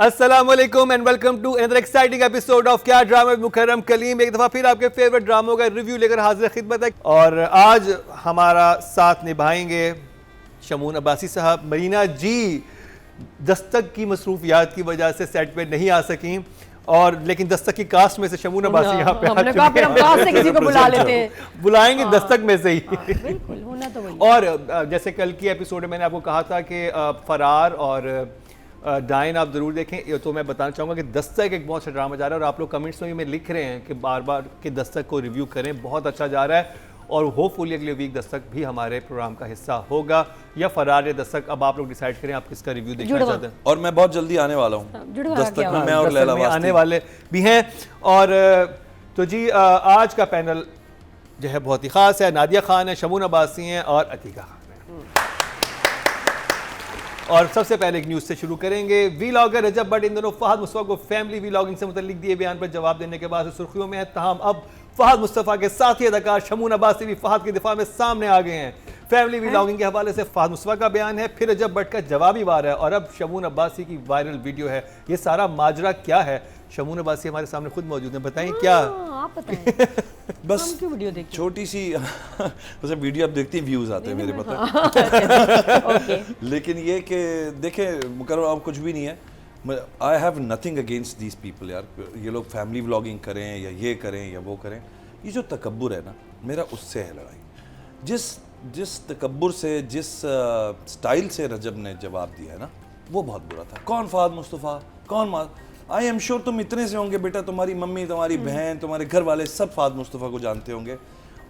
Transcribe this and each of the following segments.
अस्सलामुअलैकुम and welcome to another exciting episode of क्या drama Mukarram Kaleem. एक दफा फिर आपके फेवरेट ड्रामों का रिव्यू लेकर हाजिर खिदमत है और आज हमारा साथ निभाएंगे शमून अब्बासी साहब। मरीना जी दस्तक की मसरूफियात की वजह से सेट पे नहीं आ सकी और लेकिन दस्तक की कास्ट में से शमून अब्बासी यहाँ पे हमने कहा फिर हम कास्ट से किसी को बुला लेते हैं, बुलाएंगे दस्तक में से ही। बिल्कुल होना तो वही। और जैसे कल की एपिसोड में मैंने आपको कहा था कि फरार और डाइन आप ज़रूर देखें, तो मैं बताना चाहूँगा कि दस्तक एक बहुत अच्छा ड्रामा जा रहा है और आप लोग कमेंट्स में लिख रहे हैं कि बार बार कि दस्तक को रिव्यू करें, बहुत अच्छा जा रहा है और होपफुली अगले वीक दस्तक भी हमारे प्रोग्राम का हिस्सा होगा या फरार या दस्तक। अब आप लोग डिसाइड करें आप किसका रिव्यू देखना चाहते हैं। और मैं बहुत जल्दी आने वाला हूँ दस्तक में, मैं और लैला वास्ती आने वाले भी हैं। और तो जी आज का पैनल जो है बहुत ही ख़ास है। नादिया खान है, शमून अब्बासी हैं और अतीका खान है। और सबसे पहले एक न्यूज़ से शुरू करेंगे। वीलॉगर रजब बट इन दोनों फहद मुस्तफ़ा को फैमिली वीलॉगिंग से मुतल्लिक दिए बयान पर जवाब देने के बाद सुर्खियों में है। तमाम अब फहद मुस्तफ़ा के साथी अदाकार शमून अब्बासी भी फहद के दिफा में सामने आ गए हैं। फैमिली वीलॉगिंग के हवाले से फहद मुस्तफ़ा का बयान है, फिर रजब बट का जवाबी वार है और अब शमून अब्बासी की वायरल वीडियो है। ये सारा माजरा क्या है? शमून अब्बासी हमारे सामने खुद मौजूद हैं, बताएं क्या। आप बताएं। बस हम क्यों वीडियो देखते छोटी सी वैसे वीडियो आप देखती हैं, व्यूज आते हैं मेरे पता ओके। लेकिन ये कि देखें मुकर्रम आप कुछ भी नहीं है। I have nothing against these people यार, ये लोग फैमिली व्लॉगिंग करें या ये करें या वो करें, ये जो तकब्बुर है ना, मेरा उससे है लड़ाई। जिस तकब्बुर से जिस स्टाइल से रजब ने जवाब दिया है ना, वो बहुत बुरा था। कौन फहद मुस्तफ़ा, कौन आई एम श्योर तुम इतने से होंगे बेटा, तुम्हारी मम्मी, तुम्हारी बहन, तुम्हारे घर वाले सब फहद मुस्तफ़ा को जानते होंगे।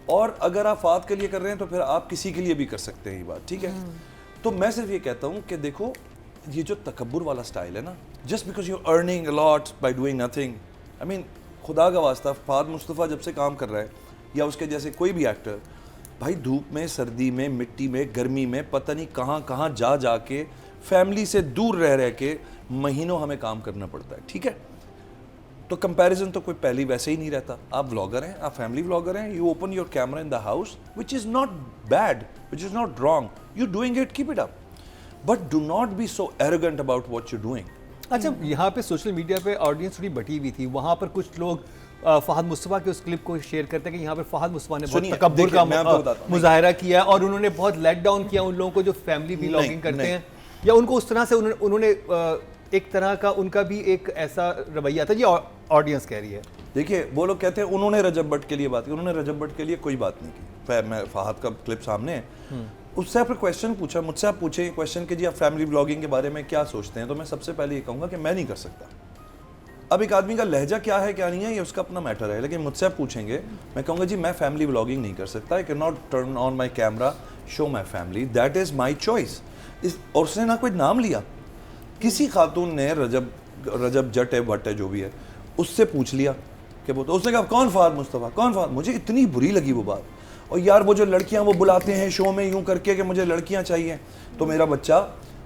और अगर आप फहद के लिए कर रहे हैं तो फिर आप किसी के लिए भी कर सकते हैं, ये बात ठीक है। तो मैं सिर्फ ये कहता हूँ कि देखो ये जो तकब्बुर वाला स्टाइल है ना, just because you earning a lot by doing nothing, I mean खुदा का वास्ता फहद मुस्तफ़ा जब से काम कर रहा है या उसके जैसे कोई भी एक्टर, भाई धूप में, सर्दी में, मिट्टी में, गर्मी में, पता नहीं कहाँ कहाँ जा के फैमिली से दूर रह के महीनों हमें काम करना पड़ता है, ठीक है। तो कंपैरिजन तो कोई पहली वैसे ही नहीं रहता। आप व्लॉगर हैं, आप फैमिली व्लॉगर हैं, you open your camera in the house, which is not bad, which is not wrong, you doing it, keep it up, but do not be so arrogant about what you doing. अच्छा, यहाँ पे social media पे audience थोड़ी बटी हुई थी, वहाँ पर कुछ लोग फहद मुस्तफ़ा के उस क्लिप को शेयर करते हैं कि यहाँ पर फहद मुस्तफ़ा ने बहुत तकब्बुर का मुजाहरा किया और उन्होंने बहुत लेट डाउन किया उन लोगों को जो फैमिली व्लॉगिंग करते हैं, या उनको उस तरह से उन्होंने एक तरह का उनका भी एक ऐसा रवैया था, ये ऑडियंस कह रही है। देखिए वो लोग कहते हैं उन्होंने रजब बट के लिए बात की, उन्होंने रजब बट के लिए कोई बात नहीं की। मैं फहद का क्लिप सामने है, उससे आपने क्वेश्चन पूछा, मुझसे आप पूछे क्वेश्चन कि जी आप फैमिली ब्लॉगिंग के बारे में क्या सोचते हैं, तो मैं सबसे पहले ये कहूँगा कि मैं नहीं कर सकता। अब एक आदमी का लहजा क्या है क्या नहीं है ये उसका अपना मैटर है, लेकिन मुझसे आप पूछेंगे मैं कहूँगा जी मैं फैमिली ब्लॉगिंग नहीं कर सकता, I can not turn on my camera, show my family, that is my choice. और उसने ना कोई नाम लिया, किसी खातून ने रजब जट है भट्ट है जो भी है, उससे पूछ लिया कि वो, तो उसने कहा कौन फहद मुस्तफ़ा, कौन फहद। मुझे इतनी बुरी लगी वो बात। और यार वो जो लड़कियां वो बुलाते हैं शो में यूं करके कि मुझे लड़कियां चाहिए, तो मेरा बच्चा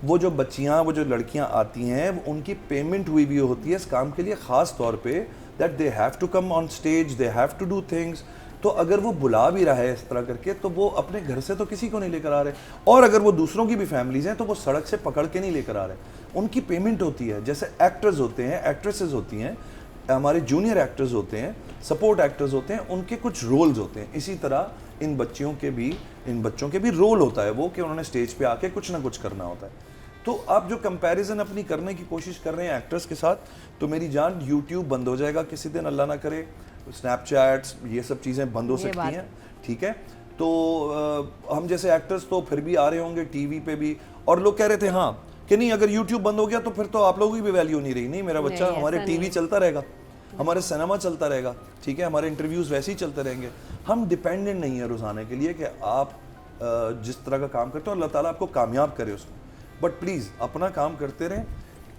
वो जो लड़कियां आती हैं उनकी पेमेंट हुई भी होती है इस काम के लिए, ख़ास तौर पे that they have to come on stage, they have to do things. तो अगर वो बुला भी रहा है इस तरह करके, तो वो अपने घर से तो किसी को नहीं लेकर आ रहे, और अगर वो दूसरों की भी फैमिलीज हैं तो वो सड़क से पकड़ के नहीं लेकर आ रहे, उनकी पेमेंट होती है। जैसे एक्टर्स होते हैं, एक्ट्रेसेस होती हैं, हमारे जूनियर एक्टर्स होते हैं, सपोर्ट एक्टर्स होते हैं, उनके कुछ रोल्स होते हैं। इसी तरह इन बच्चों के भी रोल होता है वो कि उन्होंने स्टेज पे आके कुछ ना कुछ करना होता है। तो आप जो कंपैरिजन अपनी करने की कोशिश कर रहे हैं एक्टर्स के साथ, तो मेरी जान यूट्यूब बंद हो जाएगा किसी दिन, अल्लाह ना करे, स्नैपचैट्स ये सब चीज़ें बंद हो सकती हैं, ठीक है। तो हम जैसे एक्टर्स तो फिर भी आ रहे होंगे टीवी पे भी, और लोग कह रहे थे हाँ कि नहीं अगर यूट्यूब बंद हो गया तो फिर तो आप लोगों की भी वैल्यू नहीं रही। नहीं मेरा बच्चा, हमारे टीवी चलता रहेगा, हमारे सिनेमा चलता रहेगा, ठीक है, हमारे इंटरव्यूज़ वैसे ही चलते रहेंगे। हम डिपेंडेंट नहीं है रोज़ाना के लिए कि आप जिस तरह का काम करते हो अल्लाह ताला आपको कामयाब करे उसमें, बट प्लीज़ अपना काम करते रहें,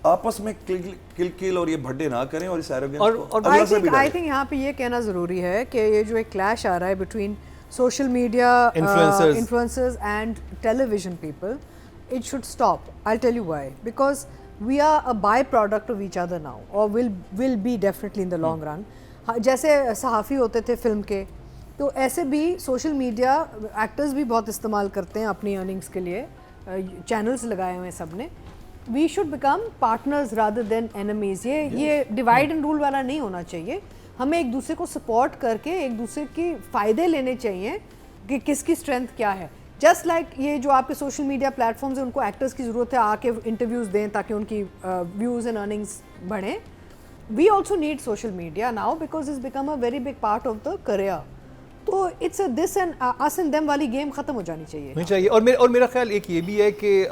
आपस में किल और ये भड्डे ना करें और इस एरोगेंस को अल्लाह से भी डरें। आई थिंक यहाँ पे ये कहना ज़रूरी है कि ये जो एक क्लैश आ रहा है between social media influencers and television people, it should stop. I'll tell you why. Because we are a byproduct of each other now, or will be definitely in the long run. जैसे सहाफ़ी होते थे film के, तो ऐसे भी social media actors भी बहुत इस्तेमाल करते हैं अपनी अर्निंग्स के लिए, चैनल्स लगाए हुए हैं सब ने, we should become partners rather than enemies. ये डिवाइड एंड रूल वाला नहीं होना चाहिए। हमें एक दूसरे को सपोर्ट करके एक दूसरे के फ़ायदे लेने चाहिए कि किसकी स्ट्रेंथ क्या है। जस्ट लाइक ये जो आपके सोशल मीडिया प्लेटफॉर्म्स हैं, उनको एक्टर्स की ज़रूरत है आके इंटरव्यूज़ दें ताकि उनकी व्यूज़ एंड अर्निंग्स बढ़ें। We also need social media now because it's become a very big part of the career. तो it's a this and us and them वाली गेम ख़त्म हो जानी चाहिए। नहीं चाहिए। और मेरा ख्याल एक ये भी है कि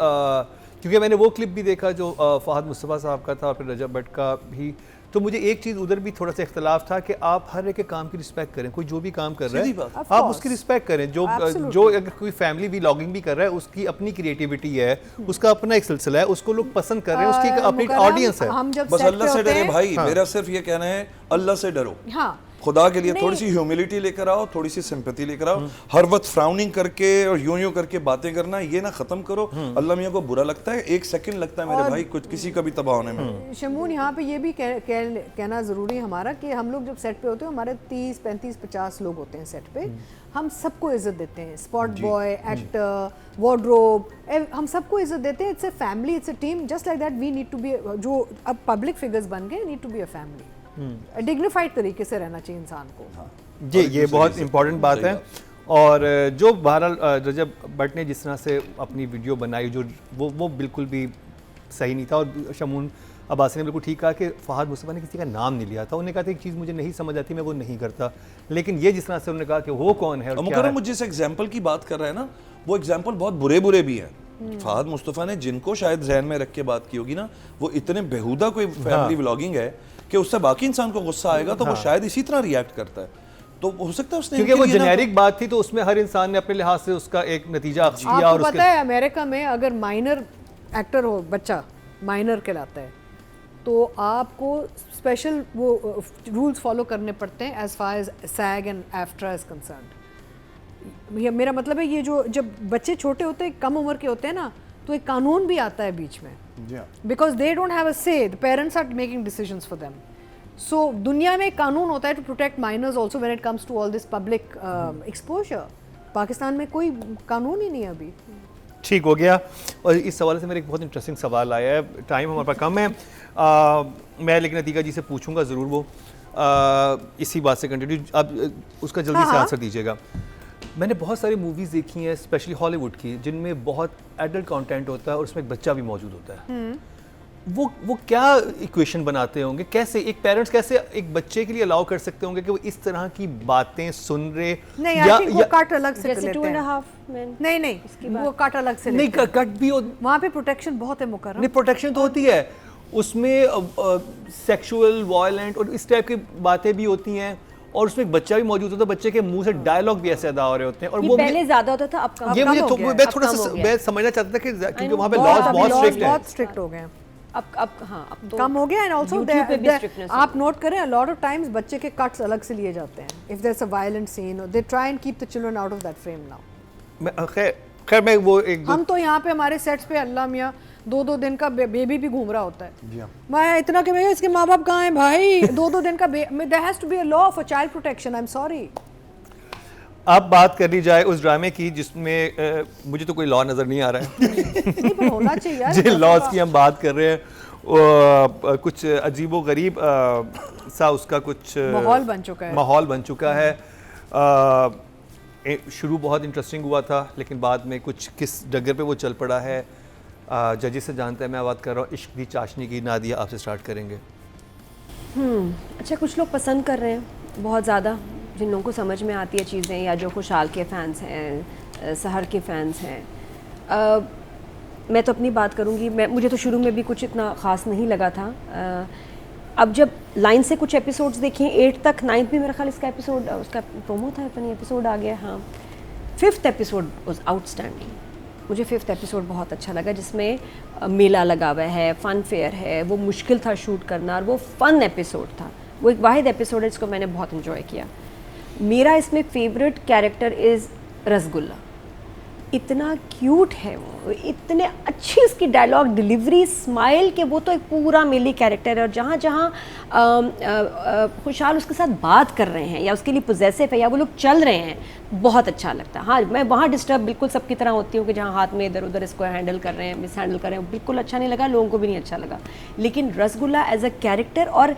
क्योंकि मैंने वो क्लिप भी देखा जो फ़हद मुस्तफ़ा साहब का था और फिर रजब भट्ट का भी, तो मुझे एक चीज़ उधर भी थोड़ा सा इख्तलाफ था कि आप हर एक के काम की रिस्पेक्ट करें। कोई जो भी काम कर रहा है आप उसकी रिस्पेक्ट करें। जो अगर कोई फैमिली व्लॉगिंग भी कर रहा है, उसकी अपनी क्रिएटिविटी है, उसका अपना एक सिलसिला है, उसको लोग पसंद कर रहे हैं, उसकी अपनी ऑडियंस है। हम जब बस अल्लाह से डरे भाई। मेरा सिर्फ ये कहना है, अल्लाह से डरो। हाँ, खुदा के लिए थोड़ी सी ह्यूमिलिटी लेकर आओ, थोड़ी सी सिंपैथी लेकर आओ। हर वक्त फ्राउनिंग करके और यूं करके बातें करना, ये ना खत्म करो। अल्लाह मियां को बुरा लगता है, एक सेकंड लगता है मेरे भाई कुछ किसी का भी तबाह होने में। शमून, यहाँ पे ये भी कहना ज़रूरी है हमारा कि हम लोग जब सेट पे होते हैं, हमारे 30, 35, 50 लोग होते हैं सेट पे। हम सबको इज्जत देते हैं, स्पॉट बॉय, एक्टर, वार्डरोब, हम सबको इज्जत देते हैं। It's a family, it's a team. Just like that we need to be, जो अब पब्लिक फिगर्स बन गए, need to be a family. Dignified तरीके से रहना चाहिए इंसान को। जी, ये बहुत इंपॉर्टेंट बात है। और जो बहरहाल रजब भट्ट ने जिस तरह से अपनी वीडियो बनाई, जो वो बिल्कुल भी सही नहीं था। और शमून अब्बासी ने बिल्कुल ठीक कहा कि फ़हद मुस्तफ़ा ने किसी का नाम नहीं लिया था। उन्होंने कहा था एक चीज़ मुझे नहीं समझ आती, मैं वो नहीं करता। लेकिन ये जिस तरह से उन्होंने कहा कि वो कौन है और क्या है। मुझे जिस एग्जाम्पल की बात कर रहे हैं ना, वो एग्जाम्पल बहुत बुरे बुरे भी हैं। फ़हद मुस्तफ़ा ने जिनको शायद जहन में रख के बात की होगी ना, वो इतने बेहुदा कोई फैमिली व्लॉगिंग है कि उससे बाकी इंसान को गुस्सा आएगा, तो वो शायद इसी तरह रिएक्ट करता है। तो हो सकता है उसने, क्योंकि वो जेनेरिक बात थी, तो उसमें हर इंसान ने अपने लिहाज से उसका एक नतीजा किया। और पता है अमेरिका में अगर माइनर एक्टर हो, बच्चा माइनर कहलाता है, तो आपको स्पेशल वो रूल्स फॉलो करने पड़ते हैं as far as SAG and AFTRA is concerned. मेरा मतलब है, ये जो जब बच्चे छोटे होते हैं, कम उम्र के होते हैं ना, तो एक कानून भी आता है बीच में, because they don't have a say, the parents are making decisions for them. So दुनिया में एक कानून होता है to protect minors also when it comes to all this public exposure. Pakistan में कोई कानून ही नहीं है अभी। ठीक हो गया। और इस सवाल से मेरे एक बहुत इंटरेस्टिंग सवाल आया है। टाइम हमारे पास कम है, मैं लेकिन अतीका जी से पूछूंगा ज़रूर। वो इसी बात से कंटिन्यू, अब उसका जल्दी से आंसर दीजिएगा। मैंने बहुत सारी मूवीज़ देखी हैं, स्पेशली हॉलीवुड की, जिनमें बहुत एडल्ट कंटेंट होता है और उसमें एक बच्चा भी मौजूद होता है। वो क्या इक्वेशन बनाते होंगे? कैसे एक पेरेंट्स कैसे एक बच्चे के लिए अलाउ कर सकते होंगे कि वो इस तरह की बातें सुन रहे? नहीं, या वो कट अलग से लेते हैं। नहीं, वो कट अलग से नहीं, कट भी वहाँ पे प्रोटेक्शन बहुत है मुकर्रम। नहीं, प्रोटेक्शन तो होती है उसमें, सेक्सुअल वायलेंट और इस टाइप की बातें भी होती हैं, और उसमें एक बच्चा भी मौजूद होता है। बच्चे के मुंह से डायलॉग भी ऐसे अदा हो रहे होते हैं। और वो पहले ज्यादा होता था, अब कम। ये मुझे मैं थोड़ा सा मैं समझना चाहता था कि क्योंकि वहाँ पे लॉज बहुत स्ट्रिक्ट हो गए हैं। अब अब तो कम हो गया। एंड ऑल्सो आप नोट करें, अ लॉट ऑफ टाइम्स बच्चे के कट्स अलग से लिए जाते हैं। If there is a violent scene, they try and keep the children out of that frame now. खैर मैं वो एक हम तो यहाँ पे हमारे सेट्स पे अल्लाह मियाँ 2-2 दिन का बेबी भी घूम रहा होता है। मैं इतना कि भैया इसके माँ बाप कहाँ हैं भाई? 2-2 दिन का there has to be a law of child protection. I am sorry. अब बात कर ली जाए उस ड्रामे की जिसमें मुझे तो कोई लॉ नजर नहीं आ रहा है। नहीं, पर होना चाहिए यार। जिन लॉज की हम बात कर रहे हैं, कुछ अजीबो गरीब सा उसका कुछ माहौल बन चुका है। शुरू बहुत इंटरेस्टिंग हुआ था, लेकिन बाद में कुछ किस डगर पे वो चल पड़ा है, जजेस से जानते हैं। मैं बात कर रहा हूँ इश्क दी चाशनी की। नादिया, आपसे स्टार्ट करेंगे। अच्छा, कुछ लोग पसंद कर रहे हैं बहुत ज़्यादा, जिन लोगों को समझ में आती है चीज़ें, या जो खुशहाल के फ़ैन्स हैं, सहर के फ़ैन्स हैं। मैं तो अपनी बात करूँगी। मुझे तो शुरू में भी कुछ इतना ख़ास नहीं लगा था। अब जब लाइन से कुछ एपिसोड्स देखे, 8 तक, 9th भी मेरा ख्याल इसका एपिसोड, उसका प्रोमो था, अपनी एपिसोड आ गया। हाँ, 5th एपिसोड वाज आउटस्टैंडिंग। मुझे 5th एपिसोड बहुत अच्छा लगा, जिसमें मेला लगा हुआ है, फ़न फेयर है। वो मुश्किल था शूट करना, और वो फ़न एपिसोड था। वो एक वाहिद एपिसोड है जिसको मैंने बहुत इन्जॉय किया। मेरा इसमें फेवरेट कैरेक्टर इज़ रसगुल्ला। इतना क्यूट है वो, इतने अच्छी इसकी उसकी डायलॉग डिलीवरी, स्माइल के वो तो एक पूरा मिली कैरेक्टर है। और जहाँ जहाँ खुशहाल उसके साथ बात कर रहे हैं या उसके लिए पोजेसिव है या वो लोग चल रहे हैं, बहुत अच्छा लगता है। हाँ, मैं वहाँ डिस्टर्ब बिल्कुल सबकी तरह होती हूँ कि जहाँ हाथ में इधर उधर इसको हैंडल कर रहे हैं, मिस हैंडल कर रहे हैं, बिल्कुल अच्छा नहीं लगा, लोगों को भी नहीं अच्छा लगा। लेकिन रसगुल्ला एज अ कैरेक्टर और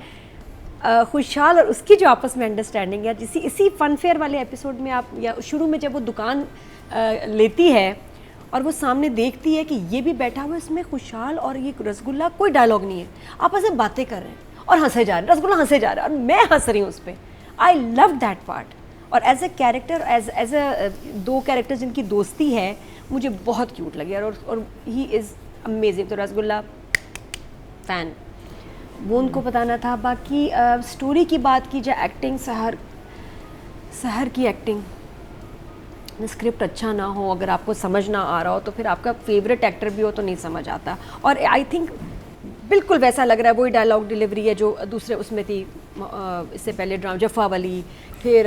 खुशहाल और उसकी जो आपस में अंडरस्टैंडिंग है, इसी फनफेयर वाले एपिसोड में आप या शुरू में जब वो दुकान लेती है और वो सामने देखती है कि ये भी बैठा हुआ है, इसमें खुशहाल और ये रसगुल्ला, कोई डायलॉग नहीं है, आपस में बातें कर रहे हैं और हंसे जा रहे हैं, रसगुल्ला हंसे जा रहा है और मैं हंस रही हूँ उस पर। I love that part. और as a character, as a दो कैरेक्टर्स जिनकी दोस्ती है, मुझे बहुत क्यूट लगे और ही इज़ अमेजिंग। तो रसगुल्ला फ़ैन, वो उनको बताना था। बाकी स्टोरी की बात की जाए, एक्टिंग, सहर की एक्टिंग, स्क्रिप्ट अच्छा ना हो, अगर आपको समझ ना आ रहा हो तो फिर आपका फेवरेट एक्टर भी हो तो नहीं समझ आता। और आई थिंक बिल्कुल वैसा लग रहा है, वही डायलॉग डिलीवरी है जो दूसरे उसमें थी, इससे पहले ड्रामा जफ़ा वाली, फिर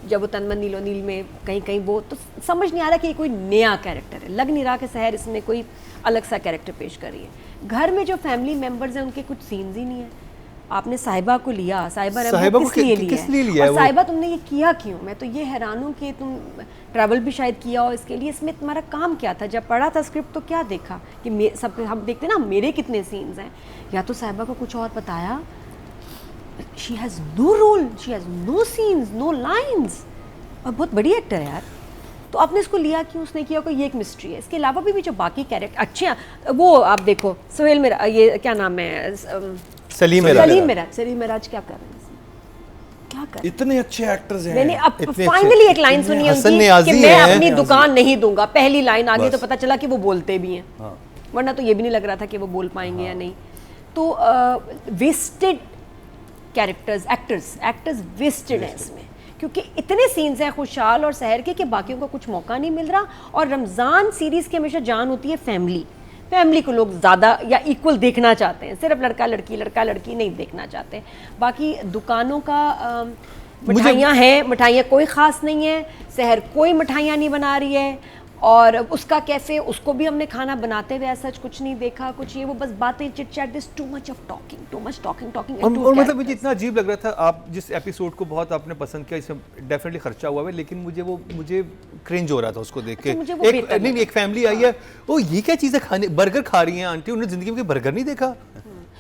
जब वो तन मन नीलो नील में कहीं कहीं, वो तो समझ नहीं आ रहा कि कोई नया कैरेक्टर है, लग नहीं रहा कि सहर इसमें कोई अलग सा कैरेक्टर पेश कर रही है। घर में जो फैमिली मेम्बर्स हैं उनके कुछ सीन्स ही नहीं है। आपने साहिबा को लिया, साहिबा को किस लिए लिया है? और साहिबा तुमने ये किया क्यों? मैं तो ये हैरान हूँ कि तुम ट्रैवल भी शायद किया हो इसके लिए, इसमें तुम्हारा काम क्या था? जब पढ़ा था स्क्रिप्ट तो क्या देखा कि सब हम देखते ना मेरे कितने सीन्स हैं, या तो साहिबा को कुछ और बताया। She has no role, she has no scenes, no lines, और बहुत बड़ी एक्टर है यार। तो आपने इसको लिया क्यों, उसने किया कोई, ये एक मिस्ट्री है। इसके अलावा भी जो बाकी कैरेक्टर अच्छे हैं, वो आप देखो सोहेल मेरा, ये क्या नाम है, सलीम मिराज क्या कर रहे हैं, क्या कर रहे हैं? इतने अच्छे एक्टर्स हैं। मैंने अब फाइनली एक लाइन सुनी है उनकी कि मैं अपनी दुकान नहीं दूंगा, पहली लाइन आगे तो पता चला कि वो बोलते भी हैं, वरना तो ये भी नहीं लग रहा था कि वो बोल पाएंगे या नहीं। तो वेस्टेड कैरेक्टर्स, एक्टर्स वेस्टेड हैं इसमें, क्योंकि इतने सीन्स हैं खुशहाल और सहर के कि बाकियों को कुछ मौका नहीं मिल रहा। और रमज़ान सीरीज़ की हमेशा जान होती है फैमिली को लोग ज़्यादा या इक्वल देखना चाहते हैं, सिर्फ लड़का लड़की नहीं देखना चाहते। बाकी दुकानों का मिठाइयाँ हैं, मिठाइयाँ कोई ख़ास नहीं है, सहर कोई मिठाइयाँ नहीं बना रही है, और उसका कैफ़े, उसको भी हमने खाना बनाते हुए ऐसा कुछ नहीं देखा, कुछ ये वो बस बातें, chit chat, this too much talking. और मतलब मुझे इतना अजीब लग रहा था, आप जिस एपिसोड को बहुत आपने पसंद किया, इसमें डेफिनेटली खर्चा हुआ है, लेकिन मुझे क्रिंज हो रहा था उसको देख के। एक फैमिली आई है, ओ ये क्या चीज़ है खाने, बर्गर खा रही हैं आंटी, उन्होंने जिंदगी में बर्गर नहीं देखा।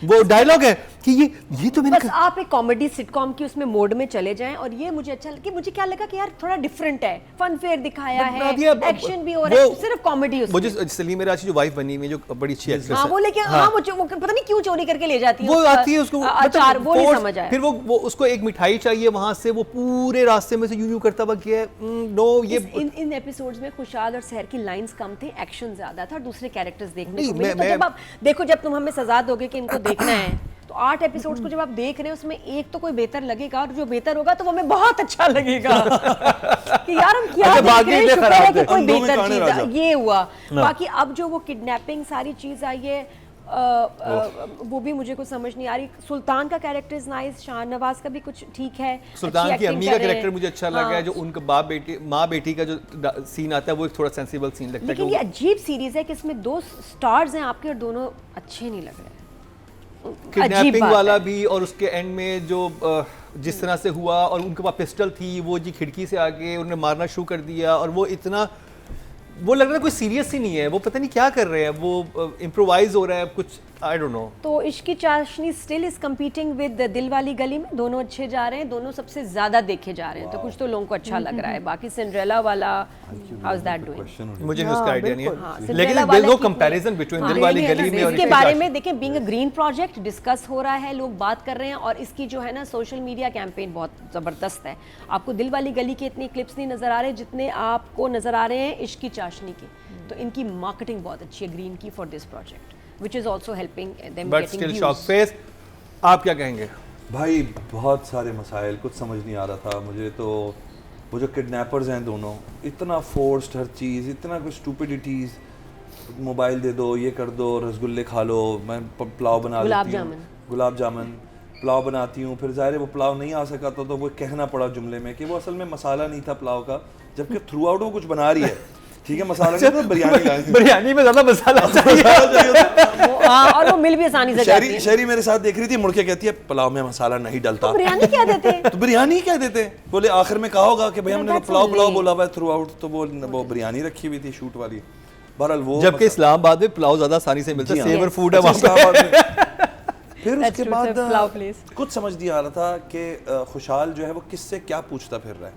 वो डायलॉग है कि ये तो मैंने, बस आप एक कॉमेडी सिटकॉम की उसमें मोड में चले जाएं, और ये मुझे अच्छा लगा कि मुझे क्या लगा कि यार थोड़ा डिफरेंट है, फन फेयर दिखाया है, एक्शन भी हो रहा है, सिर्फ कॉमेडी। मुझे सलीम मिराज जो वाइफ बनी हुई, जो बड़ी अच्छी एक्ट्रेस है, वो लेके वो पता नहीं क्यों चोरी करके ले जाती है, वो आती है उसको अचार, वो नहीं समझ आया। फिर वो उसको एक मिठाई चाहिए, वहां से वो पूरे रास्ते में से यूं करता हुआ गया। नो, ये इन एपिसोड्स में खुशहाल और सहर की लाइंस कम थे, एक्शन ज्यादा था, दूसरे कैरेक्टर्स देखने को मिले। तो जब आप देखो, जब तुम हमें सजा दोगे कि इनको देखना है, तो 8 एपिसोड्स को जब आप देख रहे हैं, उसमें एक तो कोई बेहतर लगेगा, और जो बेहतर होगा तो वो हमें बहुत अच्छा लगेगा कि यार हम क्या देख रहे हैं, शुक्र है कि कोई बेहतर चीज ये हुआ। बाकी अब जो वो किडनैपिंग सारी चीज आई है, वो भी मुझे कुछ समझ नहीं आ रही। सुल्तान का कैरेक्टर इज नाइस, शाहनवाज का भी कुछ ठीक है, सुल्तान की अम्मी का कैरेक्टर मुझे अच्छा लगा है, जो उनका माँ बेटी का जो सीन आता है वो एक थोड़ा सेंसिबल सीन लगता है। लेकिन ये अजीब सीरीज है कि इसमें 2 स्टार्स हैं आपके, और दोनों अच्छे नहीं लग रहे। किडनैपिंग वाला भी, और उसके एंड में जो जिस तरह से हुआ, और उनके पास पिस्टल थी, वो जी खिड़की से आके उन्हें मारना शुरू कर दिया, और वो इतना, वो लग रहा है कोई सीरियस ही नहीं है, वो पता नहीं क्या कर रहे हैं, वो इम्प्रोवाइज हो रहा है कुछ, आई डोंट नो। तो इश्क की चाशनी स्टिल इज कम्पीटिंग विद दिल वाली गली में, दोनों अच्छे जा रहे हैं, दोनों सबसे ज्यादा देखे जा रहे हैं, तो कुछ तो लोगों को अच्छा लग रहा है। बाकी सिंड्रेला वाला, हाउ इज दैट डूइंग, मुझे उसका आइडिया नहीं है, लेकिन there is no comparison between Dil Wali Gali Mein और इसके बारे में। देखें, being a green project discuss हो रहा है, लोग बात कर रहे हैं, और इसकी जो है ना सोशल मीडिया कैंपेन बहुत जबरदस्त है। आपको दिल वाली गली के इतने क्लिप्स नहीं नजर आ रहे जितने आपको नजर आ रहे हैं इश्क की चाशनी के, तो इनकी मार्केटिंग बहुत अच्छी है ग्रीन की for this project, which is also helping them But getting still views. shock face. आप क्या कहेंगे? भाई बहुत सारे मसाइल, कुछ समझ नहीं आ रहा था मुझे। तो वो जो किडनैपर्स हैं दोनों, इतना फोर्स्ड हर चीज़, इतना कुछ स्टूपिडिटीज़, मोबाइल दे दो, ये कर दो, रसगुल्ले खा लो, मैं पुलाव बना लेती हूँ, गुलाब जामुन पुलाव बनाती हूँ, फिर ज़ाहिर है वो पुलाव नहीं आ सका तो वो कहना पड़ा जुमले में कि वो असल में मसाला नहीं था पुलाव का, जबकि थ्रू आउट वो कुछ बना रही है ठीक है, मसाला नहीं तो बिरयानी लाएंगे। बिरयानी में ज्यादा मसाला चाहिए। और वो मिल भी आसानी से जाती है। शहरी मेरे साथ देख रही थी, मुड़ के कहती है पुलाव में मसाला नहीं डलता। तो बिरयानी क्या देते हैं? तो बिरयानी क्या देते हैं? बोले आखिर में कहा होगा कि भाई हमने तो पुलाव बोला हुआ है थ्रू आउट, तो वो बिरयानी रखी हुई थी शूट वाली। बहरहाल वो जबकि इस्लामाबाद में पुलाव ज्यादा आसानी से मिलता है, जी हाँ। सेवर फूड है वहाँ पे। इस्लामाबाद में। फिर That's उसके true, बाद sir. पुलाव please. कुछ समझ नहीं आ रहा था कि खुशहाल जो है वो किससे क्या पूछता फिर रहा है,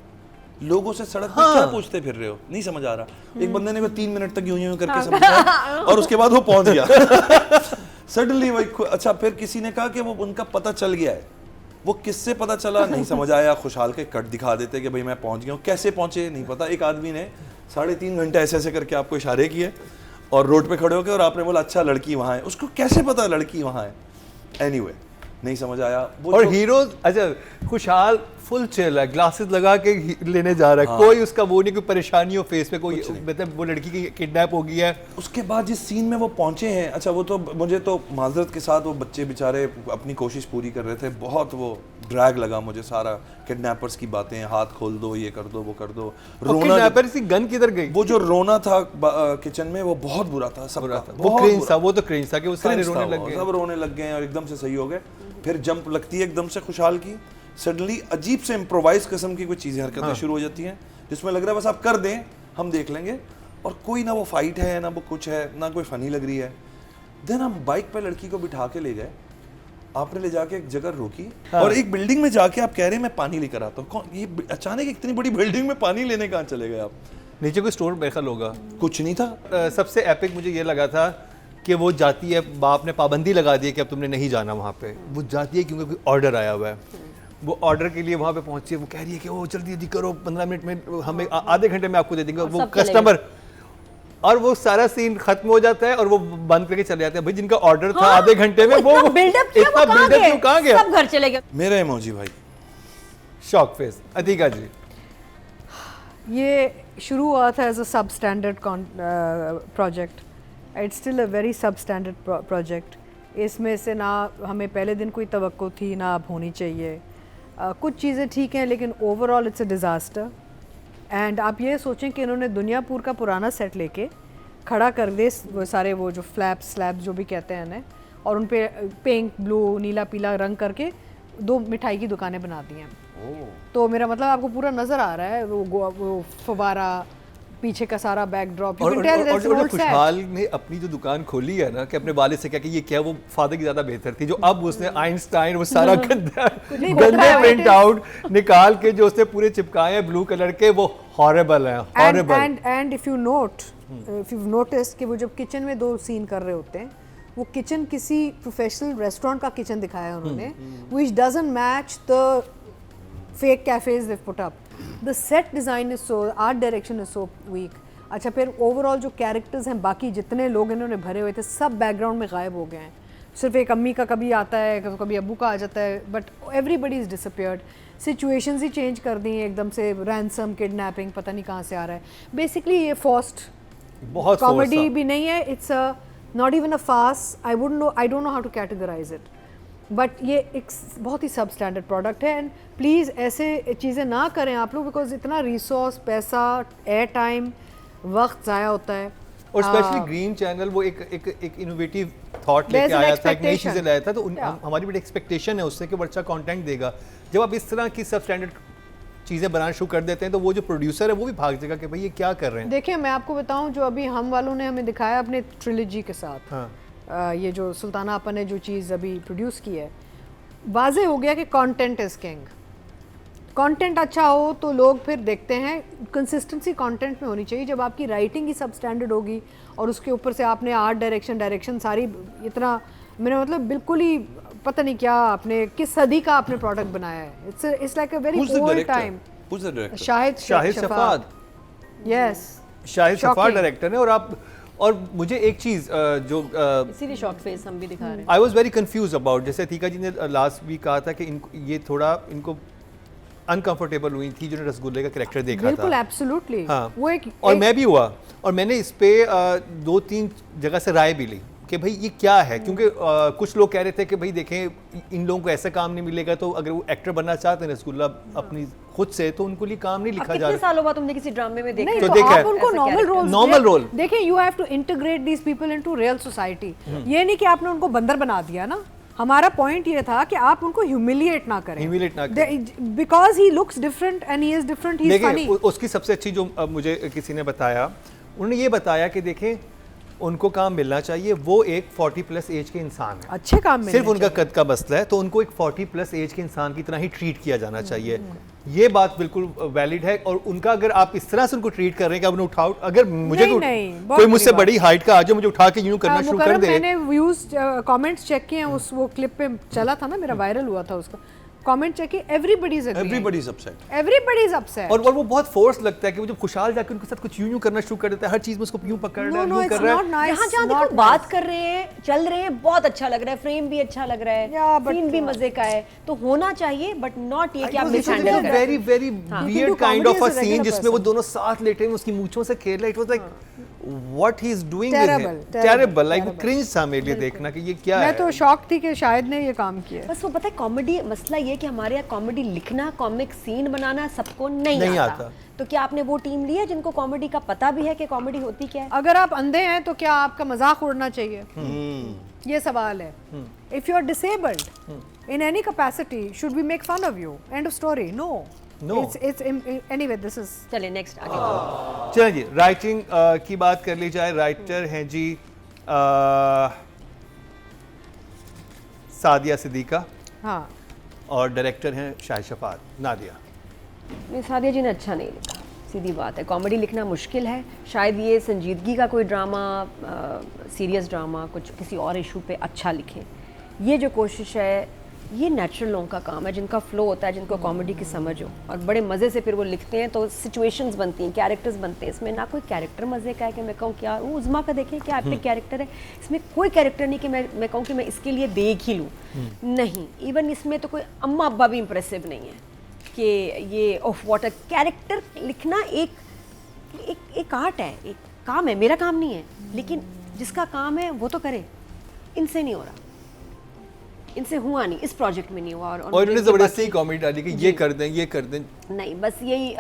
लोगों से सड़क पे क्या पूछते फिर रहे हो, नहीं समझ आ रहा। एक बंदे ने वो 3 मिनट तक यूं यूं करके समझाया और उसके बाद वो पहुंच गया सडनली वही। अच्छा, फिर किसी ने कहा कि वो उनका पता चल गया है, वो किससे पता चला नहीं समझ आया। खुशहाल के कट दिखा देते कि भाई मैं पहुंच गया हूँ, कैसे पहुंचे नहीं पता। एक आदमी ने 3.5 घंटे ऐसे ऐसे करके आपको इशारे किए और रोड पे खड़े होकर, और आपने बोला अच्छा लड़की वहाँ है, उसको कैसे पता लड़की वहाँ है। एनीवे नहीं समझ आया वो। और हीरो, अच्छा खुशहाल फुल चिल है, ग्लासेस लगा के लेने जा रहा है, कोई उसका वो नहीं, कोई परेशानी हो फेस पे, कोई मतलब वो लड़की की किडनैप हो गई है। उसके बाद जिस सीन में वो पहुंचे हैं, अच्छा वो तो मुझे तो माजरत के साथ वो बच्चे बेचारे अपनी कोशिश पूरी कर रहे थे, बहुत वो ड्रैग लगा मुझे सारा। किडनैपर्स की बातें, हाथ खोल दो, ये कर दो, वो कर दो, रोना। किडनैपर की गन किधर गई? वो जो रोना था किचन में वो बहुत बुरा था, सबका वो क्रिंज था, वो तो क्रिंज था कि वो सारे रोने लग गए, सब रोने लग गए और एकदम से सही हो गए। फिर जंप लगती है एकदम से खुशहाल की, सडनली अजीब से इम्प्रोवाइज किस्म की कोई चीज़ें हरकतें शुरू हो जाती हैं, जिसमें लग रहा है बस आप कर दें हम देख लेंगे, और कोई ना वो फाइट है ना वो कुछ है ना कोई फनी लग रही है। देन हम बाइक पे लड़की को बिठा के ले गए, आपने ले जाके एक जगह रोकी और एक बिल्डिंग में जाके आप कह रहे हैं मैं पानी लेकर आता हूँ। कौन ये अचानक इतनी बड़ी बिल्डिंग में पानी लेने कहाँ चले गए आप? नीचे कोई स्टोर बेखल होगा, कुछ नहीं था। सबसे एपिक मुझे ये लगा था कि वो जाती है, बाप ने पाबंदी लगा दी है कि अब तुमने नहीं जाना वहाँ पे, वो जाती है क्योंकि कोई ऑर्डर आया हुआ है, वो ऑर्डर के लिए वहाँ पे पहुंची है, वो कह रही है कि वो जल्दी जल्दी करो, 15 मिनट में हमें आधे घंटे में आपको दे देंगे, वो कस्टमर, और वो सारा सीन खत्म हो जाता है और वो बंद करके चले जाते हैं। भाई जिनका ऑर्डर था आधे घंटे में, वो बिल्डअप कहाँ गया? सब घर चले गए। मेरा इमोजी भाई शॉक फेस। अतीका जी, ये शुरू हुआ था एज अ सब standard project, it's still a very सब स्टैंडर्ड प्रोजेक्ट। इसमें से ना हमें पहले दिन कोई तवक्को थी ना अब होनी चाहिए। कुछ चीज़ें ठीक हैं लेकिन overall it's a disaster. And आप ये सोचें कि इन्होंने दुनियापुर का पुराना सेट लेके खड़ा कर दे, वो सारे वो जो फ्लैप्स स्लैब्स जो भी कहते हैं ना, और उन पे पिंक ब्लू नीला पीला रंग करके 2 मिठाई की दुकानें बना दी हैं। तो मेरा मतलब आपको पूरा नज़र आ रहा है वो फवारा, पीछे का सारा बैकड्रॉप। और खुशहाल ने अपनी जो दुकान खोली है ना, कि अपने वालिद से क्या कि ये क्या, वो फादर की ज़्यादा बेहतर थी, जो अब उसने आइंस्टाइन वो सारा गंदे प्रिंट आउट निकाल के जो उसने पूरे चिपकाए हैं ब्लू कलर के, वो हॉरिबल है, horrible. And if you notice कि वो जब किचन में 2 सीन कर रहे होते हैं, वो किचन किसी प्रोफेशनल रेस्टोरेंट का किचन दिखाया है उन्होंने, which doesn't match the fake cafes they put up. The set design is so, art direction is so weak. अच्छा, फिर ओवरऑल जो कैरेक्टर्स हैं, बाकी जितने लोग इन्होंने भरे हुए थे सब बैकग्राउंड में गायब हो गए हैं। सिर्फ एक अम्मी का कभी आता है, कभी अब्बू का आ जाता है, but everybody is disappeared. Situations he change कर दी हैं एकदम से, रैंसम, किडनैपिंग, पता नहीं कहाँ से आ रहा है। बेसिकली ये फोर्स्ड बहुत कॉमेडी भी नहीं है, it's not even a farce. I don't know how to categorize it, but ये एक बहुत ही सब स्टैंडर्ड प्रोडक्ट है। एंड प्लीज़ ऐसे चीज़ें ना करें आप लोग, बिकॉज इतना रिसोर्स, पैसा, एयर टाइम, वक्त ज़ाया होता है। और स्पेशली ग्रीन चैनल वो एक इनोवेटिव थॉट लेके आया था, एक नई चीज़ें लाया था, तो हमारी बड़ी एक्सपेक्टेशन है उससे कि वो अच्छा कंटेंट देगा। जब आप इस तरह की सब स्टैंडर्ड चीज़ें बनाना शुरू कर देते हैं तो वो जो प्रोड्यूसर है वो भी भाग जाएगा कि भाई ये क्या कर रहे हैं। देखिए मैं आपको बताऊं, जो अभी हम वालों ने हमें दिखाया अपने ट्रिलॉजी के साथ, ये जो सुल्ताना आपा ने जो चीज़ अभी प्रोड्यूस की है, वाज़े हो गया कि कंटेंट इज़ किंग। कंटेंट अच्छा हो तो लोग फिर देखते हैं। कंसिस्टेंसी कंटेंट में होनी चाहिए। जब आपकी राइटिंग ही सब स्टैंडर्ड होगी और उसके ऊपर से आपने आर्ट डायरेक्शन सारी इतना, मेरा मतलब बिल्कुल ही पता नहीं क्या आपने किस सदी का आपने प्रोडक्ट बनाया है। It's like a very old time. Shahid Shafad, yes Shahid Shafad director है। और मुझे एक चीज़ जो इसीलिए शॉक फेस हम भी दिखा रहे हैं। I was very confuse about, जैसे अतीका जी ने लास्ट वीक कहा था कि ये थोड़ा इनको अनकंफर्टेबल हुई थी जो रसगुल्ले का कैरेक्टर देखा बिल्कुल, था। एब्सोल्युटली। हाँ, वो और मैं भी हुआ, और मैंने इस पे 2-3 जगह से राय भी ली कि भाई ये क्या है, क्योंकि कुछ लोग कह रहे थे कि भाई देखें इन लोगों को ऐसा काम नहीं मिलेगा, तो अगर वो एक्टर बनना चाहते हैं रसगुल्ला अपनी खुद से, तो उनको लिए काम नहीं लिखा जा कितने रहा। सालों बाद तुमने किसी ड्रामे में देखा? नहीं, तो तो देखा आप है। उनको ऐसे normal character। Role Normal role। देखिए, you have to integrate these people into real society. ये नहीं कि आपने उनको बंदर बना दिया ना, हमारा पॉइंट ये था कि आप उनको ह्यूमिलिएट ना करें, Humiliate ना करें। Because he looks different and he is different, he is देखिए फनी। उसकी सबसे अच्छी जो मुझे किसी ने बताया, उन्होंने ये बताया कि देखें उनको काम मिलना चाहिए, वो एक 40 प्लस एज के इंसान है, अच्छे काम में सिर्फ उनका कद का मसला है, तो उनको एक 40 प्लस एज के इंसान की तरह ही ट्रीट किया जाना चाहिए। ये बात बिल्कुल वैलिड है, और उनका अगर आप इस तरह से उनको ट्रीट कर रहे हैं कि आप उन्हें उठाओ, अगर मुझे नहीं, बहुत कोई बड़ी मुझसे बात। बड़ी हाइट का आ जाए, मुझे उठा के यूं करना शुरू कर मुकर्रम, दे, मैंने व्यूज कमेंट्स चेक किए हैं, उस वो क्लिप पे चला था ना, मेरा वायरल हुआ था उसका कमेंट चेक किए, एवरीबॉडी इज अपसेट। और वो बहुत फोर्स लगता है कि वो जब खुशहाल जाके उनके साथ कुछ यूं करना शुरू कर देता है, हर चीज में उसको यूं पकड़ रहा है, नो, यूं इट्स कर रहा नॉट है। नाइस। यहाँ जहाँ देखो बात कर रहे हैं, चल रहे हैं, बहुत अच्छा लग रहा है, फ्रेम भी अच्छा लग रहा है, Yeah, but- सीन भी मजे का है, तो होना चाहिए, बट नॉट ये कि आप मिसहैंडल करें। Very very can weird do kind comedy of a as a scene regular जिसमें वो person. दोनों साथ लेटे हैं, उसकी मूंछों से खेल रहा है, it was like what he is doing Terrible, terrible, like terrible. Cringe था मेरे लिए देखना कि ये क्या है। मैं तो शॉक थी कि शायद ने ये काम किया। बस वो पता है कॉमेडी, मसला ये कि हमारे यहाँ कॉमेडी लिखना, कॉमिक सीन बनाना सबको नहीं आता। तो क्या आपने वो टीम ली है जिनको कॉमेडी का पता भी है कि कॉमेडी होती क्या है? अगर आप अंधे हैं तो क्या आपका मजाक उड़ना चाहिए? ये सवाल है। If you are disabled in any capacity, should we make fun of you? End of story. No, No. It's anyway, this is. चलिए नेक्स्ट आगे बढ़ो। चलिए जी, राइटिंग की बात कर ली जाए। राइटर हैं जी सादिया सिद्दीका, हाँ, और डायरेक्टर हैं शाहिद शफात। नादिया, नहीं, सादिया जी ने अच्छा नहीं लिखा, सीधी बात है। कॉमेडी लिखना मुश्किल है, शायद ये संजीदगी का कोई ड्रामा, सीरियस ड्रामा, कुछ किसी और इशू पे अच्छा लिखे। ये जो कोशिश है, ये नेचुरल लोगों का काम है, जिनका फ्लो होता है, जिनको कॉमेडी की समझ हो, और बड़े मज़े से फिर वो लिखते हैं, तो सिचुएशंस बनती हैं, कैरेक्टर्स बनते हैं। इसमें ना कोई कैरेक्टर मज़े का है कि मैं कहूँ क्या वो उज़मा का देखें क्या एपिक कैरेक्टर है, इसमें कोई कैरेक्टर नहीं कि मैं कहूँ कि मैं इसके लिए देख ही लूँ, नहीं। इवन इसमें तो कोई अम्मा अब्बा भी इम्प्रेसिव नहीं है कि ये ऑफ वाटर कैरेक्टर लिखना एक आर्ट है, एक काम है, मेरा काम नहीं है, लेकिन जिसका काम है वो तो करे। इनसे नहीं हो रहा, इनसे हुआ नहीं, इस प्रोजेक्ट में नहीं हुआ। और इन्होंने जबरदस्ती कॉमेडी डाली कि ये कर दें, ये कर दें। नहीं, बस यही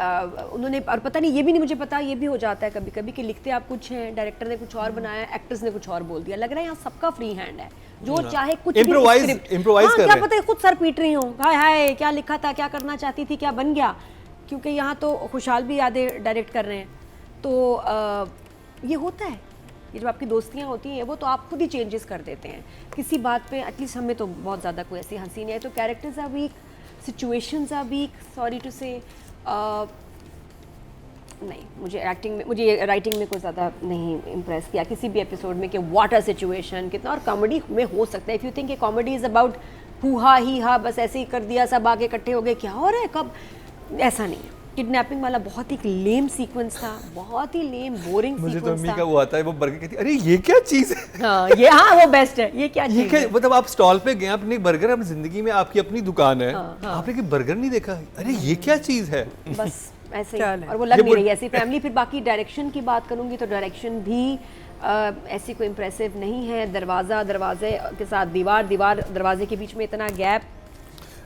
उन्होंने, और पता नहीं, ये भी नहीं मुझे पता, ये भी हो जाता है कभी कभी कि लिखते आप कुछ हैं, डायरेक्टर ने कुछ और बनाया, एक्टर्स ने कुछ और बोल दिया, लग रहा है यहाँ सबका फ्री हैंड है, जो चाहे कुछ भी Improvise script- कर हाँ, क्या रहे हैं। पता है खुद सर पीट रही हूँ, हाय हाय क्या लिखा था, क्या करना चाहती थी, क्या बन गया, क्योंकि यहाँ तो खुशहाल भी यादें डायरेक्ट कर रहे हैं, तो ये होता है। ये जब आपकी दोस्तियाँ होती हैं, वो तो आप खुद ही चेंजेस कर देते हैं किसी बात पे। एटलीस्ट हमें तो बहुत ज़्यादा कोई ऐसी हंसी नहीं है, तो characters are weak, situations are weak, sorry to say. नहीं, मुझे राइटिंग में कोई ज़्यादा नहीं इम्प्रेस किया किसी भी एपिसोड में कि व्हाट अ सिचुएशन कितना। और कॉमेडी में हो सकता है, if you think comedy is about who हा ही हा, बस ऐसे ही कर दिया, सब आगे इकट्ठे हो गए, क्या हो रहा है, कब, ऐसा नहीं है। किडनैपिंग वाला बहुत ही लेम सीक्वेंस था, बहुत ही लेम बोरिंग मुझे तो सीक्वेंस अम्मी था। का वो आता है, वो बर्गर कहती है अरे ये क्या चीज़ है। हाँ, ये हाँ वो बेस्ट है, ये क्या ये चीज़ क्या, है? मतलब आप स्टॉल पे गए, आपने बर्गर, अपनी जिंदगी में आपकी अपनी दुकान है, आपने कि बर्गर नहीं देखा, अरे ये क्या चीज़ है। बस ऐसे क्या ही, है? और वो लग ये नहीं बुढ़- रही ऐसी फैमिली। फिर बाकी डायरेक्शन की बात करूंगी तो डायरेक्शन भी ऐसी कोई इम्प्रेसिव नहीं है। दरवाजे के साथ दीवार दरवाजे के बीच में इतना गैप।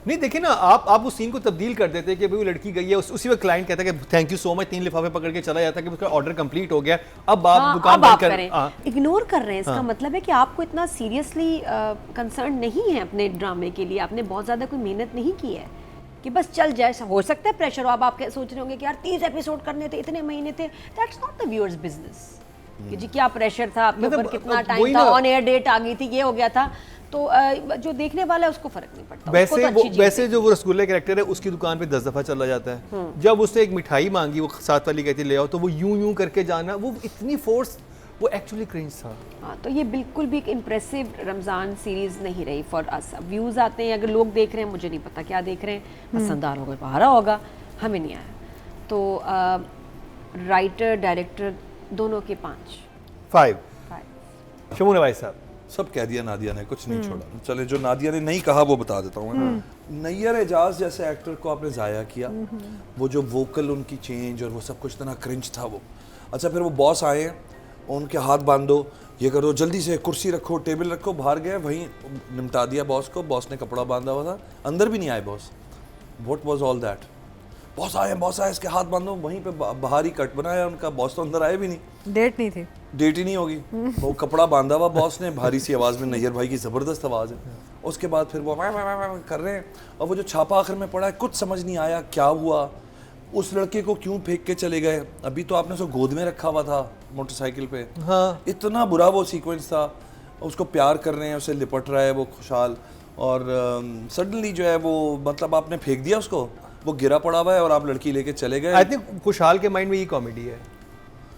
नहीं देखिए ना, आप उस सीन को तब्दील कर देते कि भाई वो लड़की गई है, उसी वक्त क्लाइंट कहता है कि थैंक यू सो मच, 3 लिफाफे पकड़ के चला जाता है कि उसका ऑर्डर कंप्लीट हो गया, अब आप हाँ, दुकान अब बंद आप कर। करें, इग्नोर कर रहे हैं। इसका मतलब है कि आपको इतना सीरियसली कंसर्न नहीं है अपने ड्रामे के लिए, आपने बहुत ज़्यादा कोई मेहनत नहीं की है कि बस चल जाए। हो सकता है प्रेशर हो, अब आप सोच रहे होंगे कि यार 30 एपिसोड करने थे, इतने महीने थे, that's not the viewers business कि जी क्या प्रेशर था आपके मतलब ऊपर, कितना वही टाइम था, ना। ऑन एयर डेट आ गई थी, ये हो गया था, तो जो देखने वाला है उसको फर्क नहीं पड़ता। उसको वैसे तो अच्छी चीज़ वैसे है। जो वो रसगुल्ले कैरेक्टर है उसकी दुकान पे 10 दफा चला जाता है। जब उसने एक मिठाई मांगी, वो साथ वाली कहती ले आओ, तो वो यूं करके जाना, वो इतनी फोर्स, वो एक्चुअली क्रिंज था। हाँ, तो ये बिल्कुल भी एक इम्प्रेसिव रमज़ान सीरीज़ नहीं रही फॉर अस। व्यूज़ आते हैं, अगर लोग देख रहे हैं, मुझे नहीं पता क्या देख रहे हैं, पसंद आ रहा होगा, बाहर होगा, हमें नहीं आया। तो राइटर डायरेक्टर दोनों के 5 शमून भाई साहब, सब कह दिया नादिया ने, कुछ नहीं छोड़ा। चले, जो नादिया ने नहीं कहा वो बता देता हूँ। नैयर एजाज जैसे एक्टर को आपने ज़ाया किया, वो जो वोकल उनकी चेंज और वो सब कुछ इतना क्रिंज था वो। अच्छा, फिर वो बॉस आए, उनके हाथ बांधो, ये करो, जल्दी से कुर्सी रखो, टेबल रखो, बाहर गए, वहीं निपटा दिया बॉस को। बॉस ने कपड़ा बांधा हुआ था, अंदर भी नहीं आए boss. What was all that? Boss आए, इसके हाथ बांधो, वहीं पे बाहर ही कट बनाया उनका। बॉस तो अंदर आए भी नहीं, डेट नहीं थी, डेट ही नहीं होगी। वो कपड़ा बांधा हुआ बॉस ने, भारी सी आवाज़ में, नैयर भाई की ज़बरदस्त आवाज़ है। उसके बाद फिर वो कर रहे हैं, और वो जो छापा आखिर में पड़ा है, कुछ समझ नहीं आया क्या हुआ, उस लड़के को क्यों फेंक के चले गए। अभी तो आपने उसको गोद में रखा हुआ था मोटरसाइकिल पे। हाँ, इतना बुरा वो सीक्वेंस था। उसको प्यार कर रहे हैं, उसे लिपट रहा है वो खुशहाल, और सडनली जो है वो, मतलब आपने फेंक दिया उसको, वो गिरा पड़ा हुआ है और आप लड़की लेके चले गए। आई थिंक खुशहाल के माइंड में ये कॉमेडी है,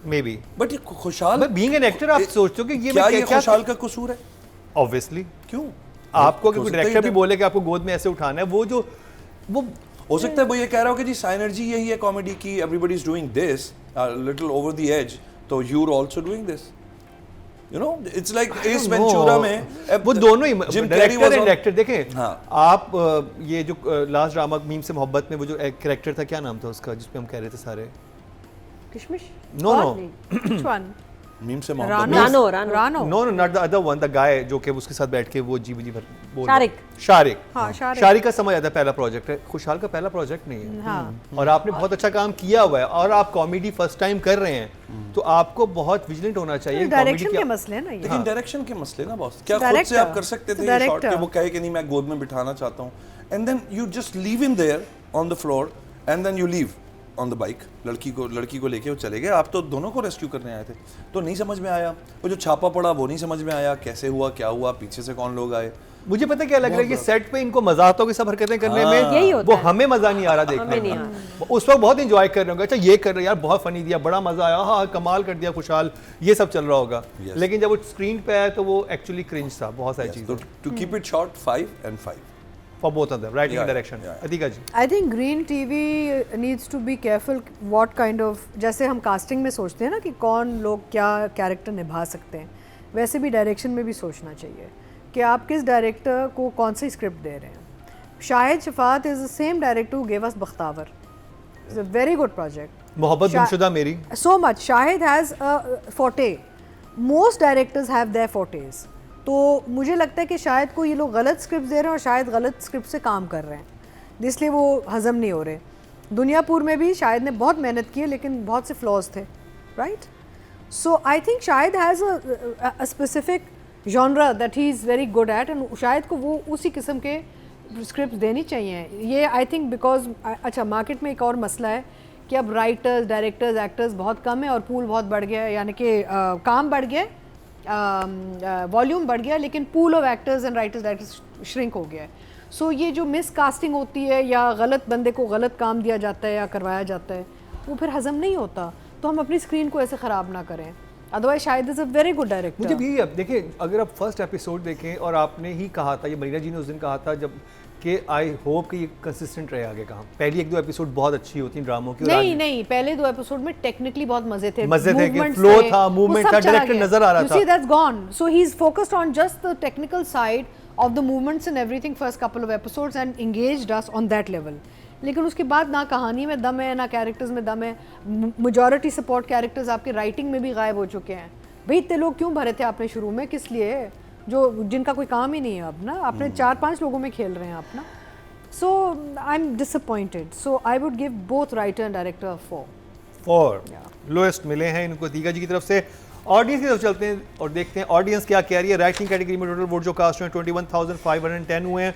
मे बी। बट ये खुशहाल, बीइंग एन एक्टर आप सोचते हो कि ये क्या खुशहाल का कसूर है? ऑब्वियसली क्यों? आपको अगर हो कोई सकता है डायरेक्टर भी इधर- बोले कि आपको गोद में ऐसे उठाना है, वो हो सकता है वो ये कह रहा हो कि जी साइनर्जी यही है कॉमेडी की, everybody is doing this little over the edge, तो you are also doing this, you know. It's like Ace Ventura में वो दोनों ही Jim Carrey director and was actor देखें। हाँ। आप ये जो लास्ट ड्रामा मीम से मोहब्बत में वो जो कैरेक्टर था, क्या नाम था उसका जिसपे हम कह रहे थे सारे? किशमिश, no no which one? Meem Se Mohabbat. Rano no no not the other one, the guy जो कि उसके साथ बैठ के वो जी भर बोल शारिक। शारिक, हाँ, शारिक का समझ आता है, पहला प्रोजेक्ट है। खुशहाल का पहला प्रोजेक्ट नहीं है। हाँ, और आपने बहुत अच्छा काम किया हुआ है, और आप कॉमेडी फर्स्ट टाइम कर रहे हैं, तो आपको बहुत विजिलेंट होना चाहिए। डायरेक्शन के मसले हैं ना ये। लेकिन डायरेक्शन के मसले ना बॉस, क्या खुद Director. से आप कर सकते थे ये शॉट Director. के वो कहे कि नहीं मैं गोद में बिठाना चाहता हूँ, and then you just leave in there on the floor, and then you leave on the bike. लड़की को लेके वो चले गए। आप तो दोनों को रेस्क्यू करने आए थे, तो नहीं समझ में आया। वो जो छापा पड़ा वो नहीं समझ में आया, कैसे हुआ, क्या हुआ, पीछे से कौन लोग आए। मुझे पता क्या लग रहा है कि सेट पे इनको मजा आता होगा सब हरकतें करने में, यही होता वो है। हमें मजा नहीं आ रहा देखने हमें नहीं में। उस वक्त बहुत एंजॉय कर रहे होंगे, अच्छा ये कर रहे हैं यार, बहुत फनी दिया, बड़ा मजा आया, हाँ कमाल कर दिया खुशहाल, ये सब चल रहा होगा। Yes. लेकिन जब वो स्क्रीन पे आया तो वो एक्चुअली क्रिंज था, बहुत सारी तो चीजें to keep it short, 5 and 5 for both of them, writing Yeah, direction. yeah. Atika ji, I think Green TV needs to be careful what kind of, जैसे हम कास्टिंग में सोचते हैं ना कि कौन लोग क्या कैरेक्टर निभा सकते हैं, वैसे भी डायरेक्शन में भी सोचना चाहिए कि आप किस डायरेक्टर को कौन सी स्क्रिप्ट दे रहे हैं। Shahid Shafat is the same director who gave us Bakhtawar, it's a very good project. Mohabbat Gumshuda मेरी, so much Shahid has a forte, most directors have their fortes, तो मुझे लगता है कि शायद को ये लोग गलत स्क्रिप्ट दे रहे हैं और शायद गलत स्क्रिप्ट से काम कर रहे हैं, इसलिए वो हजम नहीं हो रहे। दुनियापुर में भी शायद ने बहुत मेहनत की है लेकिन बहुत से फ्लॉज थे, राइट। सो आई थिंक शायद has a specific genre that he is very good at, and शायद को वो उसी किस्म के स्क्रिप्ट देनी चाहिए। ये आई थिंक बिकॉज अच्छा मार्केट में एक और मसला है कि अब राइटर्स, डायरेक्टर्स, एक्टर्स बहुत कम है और पूल बहुत बढ़ गया है, यानी कि काम बढ़ गया, वॉल्यूम बढ़ गया, लेकिन pool of actors and writers directors shrink हो गया है। सो ये जो मिस कास्टिंग होती है या गलत बंदे को गलत काम दिया जाता है या करवाया जाता है, वो फिर हजम नहीं होता। तो हम अपनी स्क्रीन को ऐसे ख़राब ना करें, अदरवाइज शायद is a very good director. मुझे भी अब देखिए, अगर आप फर्स्ट एपिसोड देखें, और आपने ही कहा था, ये मरीना जी ने उस दिन कहा था जब कि आई होप कि ये कंसिस्टेंट रहे आगे काम। पहली 1-2 एपिसोड बहुत अच्छी होती हैं ड्रामों की, और नहीं आगे- नहीं, पहले 2 एपिसोड में टेक्निकली बहुत मजे थे, मजे थे कि movements flow थे, था, वो movement सब था, चला director गया। नजर आ रहा You था। see, that's gone. So he's focused on just the technical side of the movements and everything first couple of episodes and engaged us on that level. लेकिन उसके बाद ना कहानी में दम है, ना कैरेक्टर्स में दम है। मेजॉरिटी सपोर्ट कैरेक्टर्स आपके राइटिंग में भी गायब हो चुके हैं। भाई इतने लोग क्यों भरे थे आपने शुरू में, किस लिए, जो जिनका कोई काम ही नहीं है अब ना, आपने 4-5 लोगों में खेल रहे हैं आप ना। So I'm disappointed. So I would give both writer and director a 4. 4 lowest मिले हैं इनको दीगा जी की तरफ से। ऑडियंस की तरफ चलते हैं और देखते हैं ऑडियंस क्या कह रही है। राइटिंग कैटेगरी में टोटल वोट जो कास्ट हुए 21,510 हुए हैं,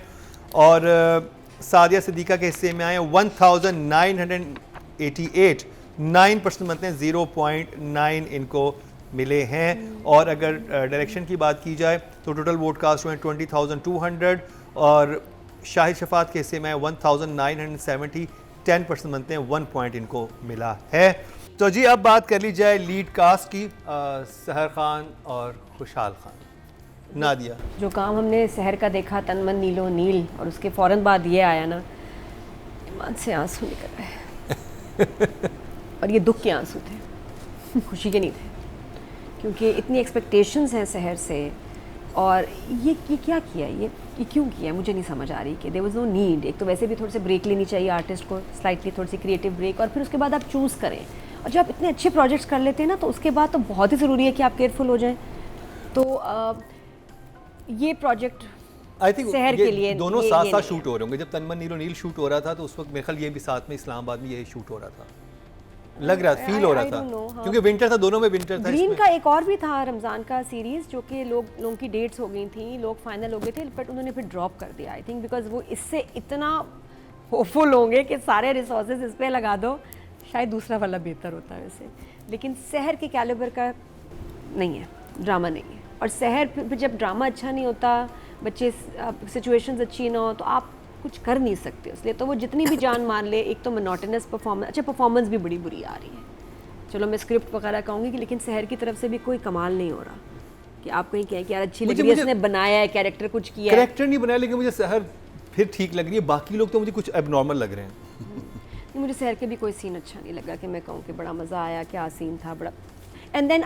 और सादिया सिद्दीका के हिस्से में आए 1,988, 9% बनते हैं, 0.9 इनको मिले हैं। और अगर डायरेक्शन की बात की जाए तो टोटल वोट कास्ट हुए 20,200, और शाहिद शफात के हिस्से में 1,970, 10% बनते हैं, 1 पॉइंट इनको मिला है। तो जी अब बात कर ली जाए लीड कास्ट की, सहर खान और खुशहाल खान। नादिया, जो काम हमने शहर का देखा, तन मन नीलो नील, और उसके फ़ौरन बाद ये आया ना, ईमान से आंसू निकल रहे और ये दुख के आंसू थे, खुशी के नहीं थे, क्योंकि इतनी एक्सपेक्टेशंस हैं शहर से, और ये क्या किया, ये क्यों किया, मुझे नहीं समझ आ रही कि देयर वाज नो नीड। एक तो वैसे भी थोड़े से ब्रेक लेनी चाहिए आर्टिस्ट को, स्लाइटली थोड़ी सी क्रिएटिव ब्रेक, और फिर उसके बाद आप चूज़ करें। और जब आप इतने अच्छे प्रोजेक्ट्स कर लेते हैं ना, तो उसके बाद तो बहुत ही ज़रूरी है कि आप केयरफुल हो जाएं। तो ये प्रोजेक्ट आई थिंक शहर के लिए दोनों ये साथ नहीं साथ है। शूट हो रहे होंगे। जब तनमन नीलो नील शूट हो रहा था तो उस वक्त मेरे ख्याल ये भी साथ में इस्लामाबाद में यही शूट हो रहा था, लग रहा फील हो रहा I था don't know, हाँ। क्योंकि विंटर था, दोनों में विंटर था। ग्रीन इसमें का एक और भी था रमज़ान का सीरीज़ जो कि लोगों की डेट्स हो गई थी, लोग फाइनल हो गए थे, बट उन्होंने फिर ड्रॉप कर दिया आई थिंक बिकॉज वो इससे इतना होपफुल होंगे कि सारे रिसोर्सेज इस पे लगा दो, शायद दूसरा वाला बेहतर होता है वैसे। लेकिन शहर के कैलिबर का नहीं है, ड्रामा नहीं है। और शहर फिर जब ड्रामा अच्छा नहीं होता, बच्चे सिचुएशंस अच्छी ना हो, तो आप कुछ कर नहीं सकते। इसलिए तो वो जितनी भी जान मान ले, एक तो मोनोटोनस परफॉर्मेंस, अच्छा परफॉर्मेंस भी बड़ी बुरी आ रही है। चलो मैं स्क्रिप्ट वगैरह कहूँगी कि लेकिन शहर की तरफ से भी कोई कमाल नहीं हो रहा कि आप कहीं कहें कि यार अच्छी लग रही है, इसने बनाया है कैरेक्टर, कुछ किया है। कैरेक्टर नहीं बनाया, लेकिन मुझे शहर फिर ठीक लग रही है, बाकी लोग तो मुझे कुछ एबनॉर्मल लग रहे हैं। नहीं, मुझे शहर के भी कोई सीन अच्छा नहीं लगा कि मैं कहूँ कि बड़ा मज़ा आया, क्या सीन था बड़ा। And then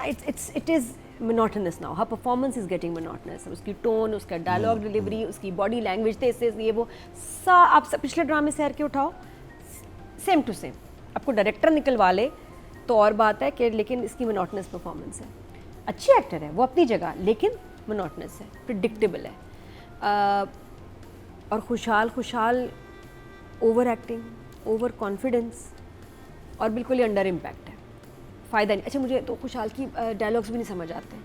it is monotonous now, हर परफॉर्मेंस इज़ गेटिंग मोनोटोनस। उसकी टोन, उसका डायलॉग डिलीवरी, उसकी बॉडी लैंग्वेज थे, इससे ये वो आप पिछले ड्रामे शहर के उठाओ, सेम टू सेम। आपको डायरेक्टर निकलवा ले तो और बात है कि, लेकिन इसकी मोनोटोनस परफॉर्मेंस है। अच्छी एक्टर है वो अपनी जगह, लेकिन मोनोटोनस है, प्रिडिक्टेबल है। और खुशहाल ओवर एक्टिंग, ओवर कॉन्फिडेंस और बिल्कुल ही अंडर इम्पैक्ट है, फ़ायदा नहीं। अच्छा मुझे तो खुशहाल की डायलॉग्स भी नहीं समझ आते हैं,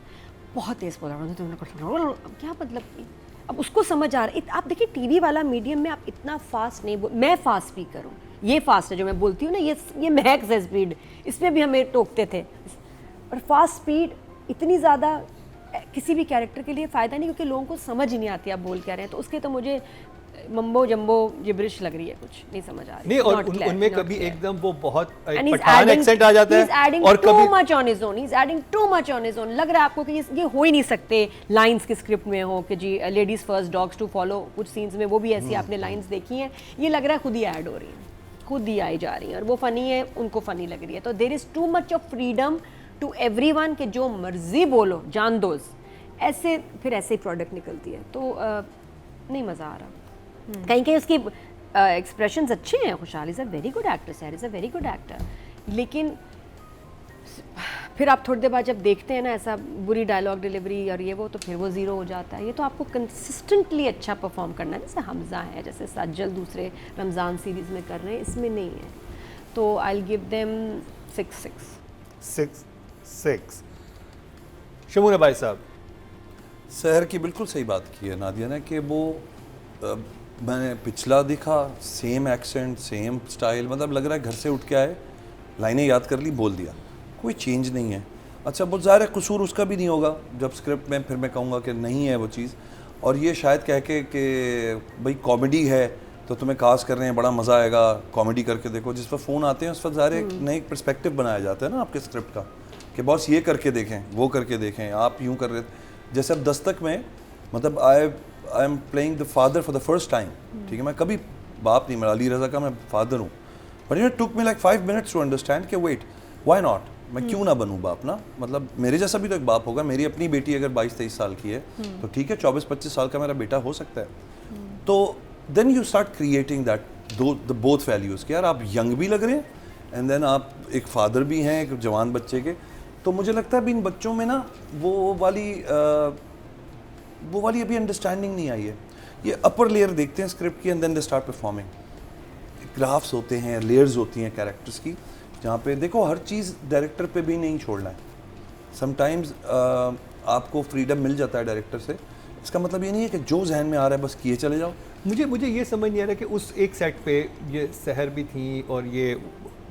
बहुत तेज़ बोल रहा हूँ, क्या मतलब। अब उसको समझ आ रहा है। आप देखिए टीवी वाला मीडियम में आप इतना फास्ट नहीं बोल, मैं फास्ट स्पीकर हूँ, ये फास्ट है जो मैं बोलती हूँ ना, ये महक है स्पीड, इसमें भी हमें टोकते थे। और फास्ट स्पीड इतनी ज़्यादा किसी भी कैरेक्टर के लिए फ़ायदा नहीं, क्योंकि लोगों को समझ ही नहीं आती आप बोल क्या रहे हैं। तो उसके तो मुझे मम्बो जम्बो जिब्रिश लग रही है, कुछ नहीं समझ आ रही। नहीं, और उनमें कभी एकदम वो बहुत पठान एक्सेंट आ जाता है, और कभी much on his own, he is adding too much on his own. लग रहा है आपको कि ये हो ही नहीं सकते लाइंस की स्क्रिप्ट में हो कि जी ladies first dogs to follow, कुछ सीन्स में वो भी ऐसी आपने लाइंस देखी हैं, ये लग रहा है खुद ही ऐड हो रही है, खुद ही आई जा रही है, और वो फनी है, उनको फनी लग रही है। तो there is too much of freedom to everyone कि जो मर्जी बोलो, जान दोज, ऐसे फिर ऐसे ही प्रोडक्ट निकलती है। तो नहीं मज़ा आ रहा। कहीं कहीं उसकी एक्सप्रेशंस अच्छे हैं, Khushhal is a very good actor, Sair is a very good actor, लेकिन फिर आप थोड़ी देर बाद जब देखते हैं ना ऐसा बुरी डायलॉग डिलीवरी और ये वो, तो फिर वो ज़ीरो हो जाता है। ये तो आपको कंसिस्टेंटली अच्छा परफॉर्म करना है, जैसे हमजा है, जैसे सज्जल दूसरे रमज़ान सीरीज़ में कर रहे हैं, इसमें नहीं है। तो I will give them 6 Shamoon भाई साहब। शहर की बिल्कुल सही बात की है नादिया ने कि वो मैंने पिछला देखा, सेम एक्सेंट, सेम स्टाइल, मतलब लग रहा है घर से उठ के आए, लाइनें याद कर ली, बोल दिया, कोई चेंज नहीं है। अच्छा बहुत ज़ाहिर है कसूर उसका भी नहीं होगा, जब स्क्रिप्ट में फिर मैं कहूँगा कि नहीं है वो चीज़, और ये शायद कह के कि भाई कॉमेडी है तो तुम्हें कास्ट कर रहे हैं, बड़ा मज़ा आएगा, कॉमेडी करके देखो। जिस पर फ़ोन आते हैं उस पर ज़ाहिर एक नई पर्सपेक्टिव बनाया जाता है ना आपके स्क्रिप्ट का, कि बॉस ये करके देखें, वो करके देखें, आप यूँ कर रहे थे। जैसे अब दस्तक में, मतलब I am playing the father for the first time, ठीक है, मैं कभी बाप नहीं, मेरा अली रज़ा का मैं फादर हूँ, but you took me like 5 minutes to understand कि वेट व्हाई नॉट, मैं क्यों ना बनूँ बाप ना, मतलब मेरे जैसा भी तो एक बाप होगा। मेरी अपनी बेटी अगर 22-23 साल की है तो ठीक है, 24-25 साल का मेरा बेटा हो सकता है। तो then you start creating that the both values कि यार आप यंग भी लग रहे हैं एंड देन आप एक फादर भी हैं एक जवान बच्चे के। तो मुझे लगता है अभी इन बच्चों में ना वो वाली अभी अंडरस्टैंडिंग नहीं आई है। ये अपर लेयर देखते हैं स्क्रिप्ट की and then they start performing. Graphs होते हैं, लेयर्स होती हैं कैरेक्टर्स की, जहाँ पे देखो हर चीज़ डायरेक्टर पे भी नहीं छोड़ना है। समटाइम्स आपको फ्रीडम मिल जाता है डायरेक्टर से, इसका मतलब ये नहीं है कि जो जहन में आ रहा है बस किए चले जाओ। मुझे ये समझ नहीं आ रहा कि उस एक सेट पे ये सहर भी थी और ये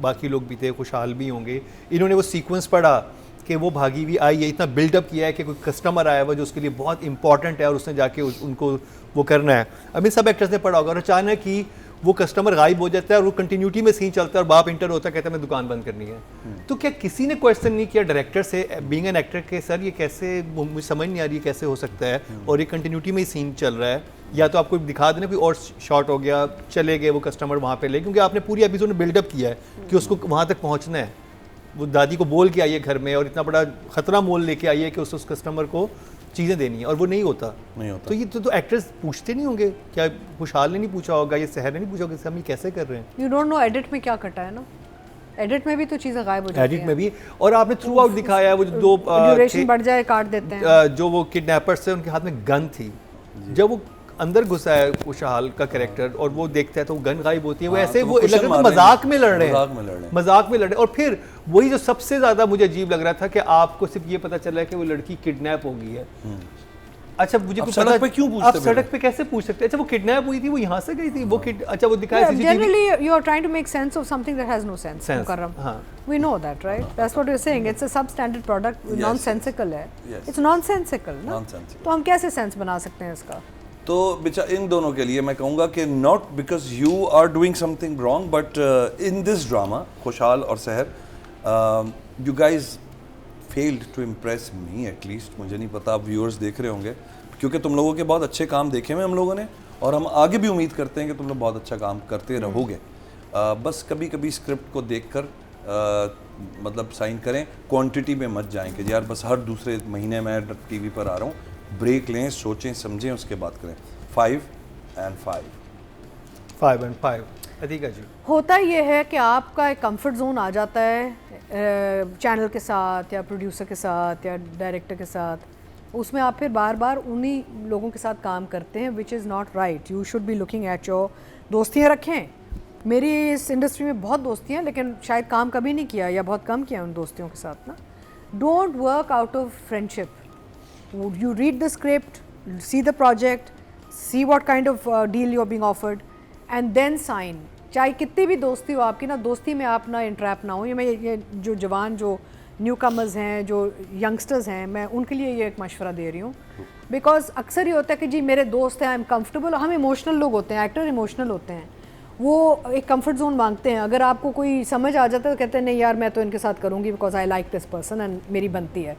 बाकी लोग भी थे, खुशहाल भी होंगे, इन्होंने वो सीक्वेंस पढ़ा कि वो भागी हुई आई है, इतना बिल्डअप किया है कि कोई कस्टमर आया हुआ जो उसके लिए बहुत इंपॉर्टेंट है और उसने जाके उनको वो करना है। अब इन सब एक्टर्स ने पढ़ा होगा और अचानक ही वो कस्टमर गायब हो जाता है और वो कंटिन्यूटी में सीन चलता है और बाप इंटर होता है, कहता है मैं दुकान बंद करनी है। तो क्या किसी ने क्वेश्चन नहीं किया डायरेक्टर से, बीइंग एन एक्टर, के सर ये कैसे, मुझे समझ नहीं आ रही कैसे हो सकता है और ये कंटिन्यूटी में ही सीन चल रहा है, या तो आपको दिखा देना कोई और शॉट हो गया, चले गए वो कस्टमर वहाँ पे ले, क्योंकि आपने पूरी एपिसोड में बिल्डअप किया है कि उसको वहाँ तक पहुँचना है। वो दादी को बोल के आई है घर में और इतना बड़ा खतरा मोल लेके आई है कि उस कस्टमर को चीज़ें देनी है और वो नहीं होता। तो ये तो एक्टर्स पूछते नहीं होंगे, क्या खुशहाल ने नहीं पूछा होगा, ये सहर ने नहीं पूछा होगा हम ये कैसे कर रहे हैं? यू डोंट नो एडिट में क्या कटा है ना, एडिट में भी तो चीज़ें गायब हो जाती हैं। एडिट में भी, और आपने थ्रू आउट दिखाया है वो जो दो ड्यूरेशन बढ़ जाए, काट देते हैं। जो वो किडनैपर्स थे उनके हाथ में गन थी, जब वो अंदर घुसा है खुशहाल का कैरेक्टर और वो देखता है तो वो गन गायब होती है, वो ऐसे वो लग रहा था मजाक में लड़ रहे हैं, मजाक में लड़ रहे हैं। और फिर वही जो सबसे ज्यादा मुझे अजीब लग रहा था कि आपको सिर्फ ये पता चला है कि वो लड़की किडनैप हो गई है। अच्छा मुझे कुछ सड़क पे क्यों पूछते? आप सड़क पे कैसे पूछ सकते हैं? अच्छा वो किडनैप हुई थी, वो यहाँ से गई थी, वो अच्छा वो दिखाया generally you are trying to make sense of something that has no sense. Mukarram, we know that, right? That's what you are saying, it's a substandard product, nonsensical है, इट्स नॉनसेंसिकल ना, तो हम कैसे सेंस बना सकते हैं इसका? तो बेचारा इन दोनों के लिए मैं कहूँगा कि not because you are doing something wrong, but in this drama खुशहाल और सहर, you guys failed to impress me at least. मुझे नहीं पता आप व्यूअर्स देख रहे होंगे, क्योंकि तुम लोगों के बहुत अच्छे काम देखे हुए हम लोगों ने, और हम आगे भी उम्मीद करते हैं कि तुम लोग बहुत अच्छा काम करते रहोगे। बस कभी कभी स्क्रिप्ट को देखकर मतलब साइन करें, क्वांटिटी में मत जाएं कि यार बस हर दूसरे महीने मैं टीवी पर आ रहा हूँ। ब्रेक लें, सोचें समझें, उसके बाद करें। 5 and 5 अधिका जी, होता ये है कि आपका एक कंफर्ट जोन आ जाता है चैनल के साथ या प्रोड्यूसर के साथ या डायरेक्टर के साथ, उसमें आप फिर बार बार उन्हीं लोगों के साथ काम करते हैं, which is not right. You should be looking at your दोस्तियाँ रखें। मेरी इस इंडस्ट्री में बहुत दोस्तियाँ, लेकिन शायद काम कभी नहीं किया या बहुत कम किया उन दोस्तियों के साथ ना। Don't work out of friendship. You read the script, see the project, see what kind of deal you're being offered, and then sign. चाहे कितनी भी दोस्ती हो आपकी ना, दोस्ती में आप ना इंट्रैप ना हो। ये जो जवान जो न्यू कमर्स हैं, जो यंगस्टर्स हैं, मैं उनके लिए ये एक मशवरा दे रही हूँ। बिकॉज अक्सर ये होता है कि जी मेरे दोस्त हैं, आई एम कंफर्टेबल। हम इमोशनल लोग होते हैं, एक्टर इमोशनल होते हैं, वो एक कंफर्ट जोन मांगते हैं। अगर आपको कोई समझ आ जाता है तो कहते हैं नहीं यार मैं तो इनके साथ करूँगी because I like this person and मेरी बनती है।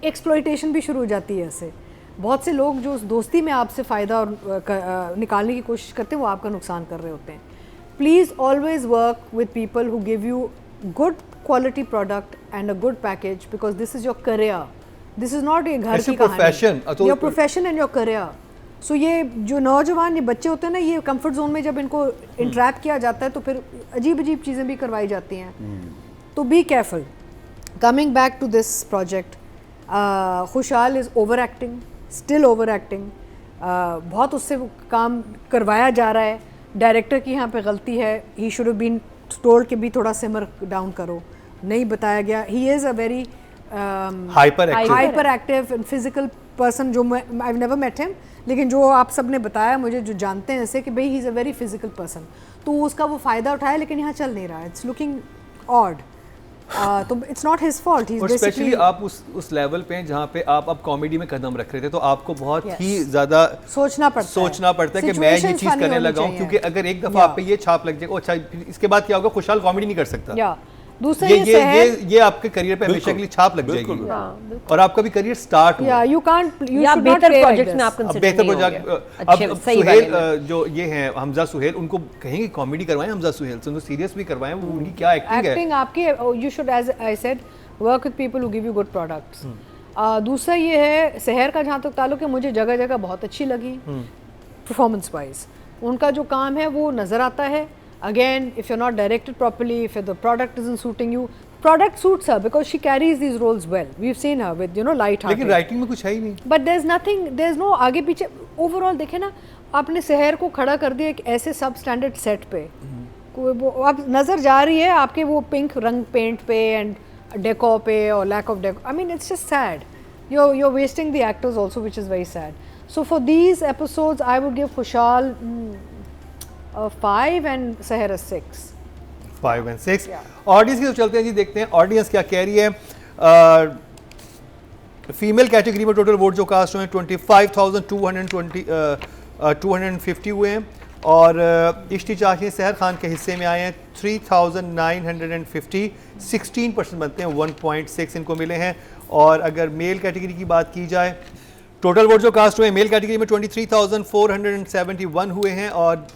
एक्सप्लॉइटेशन भी शुरू हो जाती है ऐसे। बहुत से लोग जो उस दोस्ती में आपसे फ़ायदा और निकालने की कोशिश करते हैं, वो आपका नुकसान कर रहे होते हैं। Please always work with people who give you good quality product and a good package, because this is your career, this is not ये घर की कहानी, your profession and your career. So ये जो नौजवान ये बच्चे होते हैं ना, ये कंफर्ट जोन में जब इनको इंट्रैप किया जाता है तो फिर अजीब अजीब चीज़ें भी करवाई जाती हैं। तो be careful. Coming back to this project, Khushhal is over acting, still over acting. बहुत उससे काम करवाया जा रहा है। डायरेक्टर की यहाँ पे गलती है, he should have been told कि भी थोड़ा सिमर डाउन करो, नहीं बताया गया। He is a very hyper active and physical person, जो मैं आई नेवर मेट हिम, लेकिन जो आप सब ने बताया मुझे, जो जानते हैं ऐसे कि भाई ही is a very physical person, तो उसका वो फ़ायदा उठाया, लेकिन यहाँ चल नहीं रहा। It's looking odd. तो इट्स नॉट हिज फॉल्ट। और स्पेशली आप उस लेवल पे जहाँ पे आप अब कॉमेडी में कदम रख रहे थे, तो आपको बहुत ही ज़्यादा सोचना पड़ता है कि मैं ये चीज़ करने लगा हूँ, क्योंकि अगर एक दफ़ा आप पे ये छाप लग जाए, अच्छा इसके बाद क्या होगा, खुशहाल कॉमेडी नहीं कर सकता। दूसरा ये आपके करियर पे हमेशा के लिए छाप लग जाएगी, और आपका भी करियर स्टार्ट हुआ। यू कांट, या बेहतर प्रोजेक्ट्स में आप कंसीडर नहीं होंगे। अब सुहेल जो ये हैं हमजा सुहेल, उनको कहेंगे कॉमेडी करवाएं हमजा सुहेल से, उनको सीरियस भी करवाएं, वो उनकी क्या एक्टिंग है आपकी। You should, as I said, work with people who give you good products. दूसरा ये है सहर का, जहाँ तक ताल्लुक है, मुझे जगह जगह बहुत अच्छी लगी परफॉर्मेंस वाइज। उनका जो काम है वो नज़र आता है। Again, if you're not directed properly, if the product isn't suiting you, product suits her because she carries these roles well. We've seen her with, light-hearted. लेकिन राइटिंग में कुछ है ही नहीं। But there's nothing, there's no आगे पीछे। Overall देखें ना, आपने सहर को खड़ा कर दिया एक ऐसे सब स्टैंडर्ड सेट पे, अब नज़र जा रही है आपके वो पिंक रंग पेंट पे एंड डेको पे और lack of deco. I mean, it's just sad. You're wasting the actors also, which is very sad. So for these episodes, I would give Khushal 5 and Seher 6. 5 and 6. Audience की तो चलते हैं जी, देखते हैं audience क्या कह रही है। फीमेल कैटेगरी में टोटल वोट जो कास्ट हुए हैं 25,250 हुए हैं, और इश्ती चाशनी सहर खान के हिस्से में आए हैं 3,950, 16% बनते हैं, 1.6 इनको मिले हैं। और अगर मेल कैटेगरी की बात की जाए, टोटल वोट जो कास्ट हुए हैं मेल कैटेगरी में 23,471 हुए हैं, और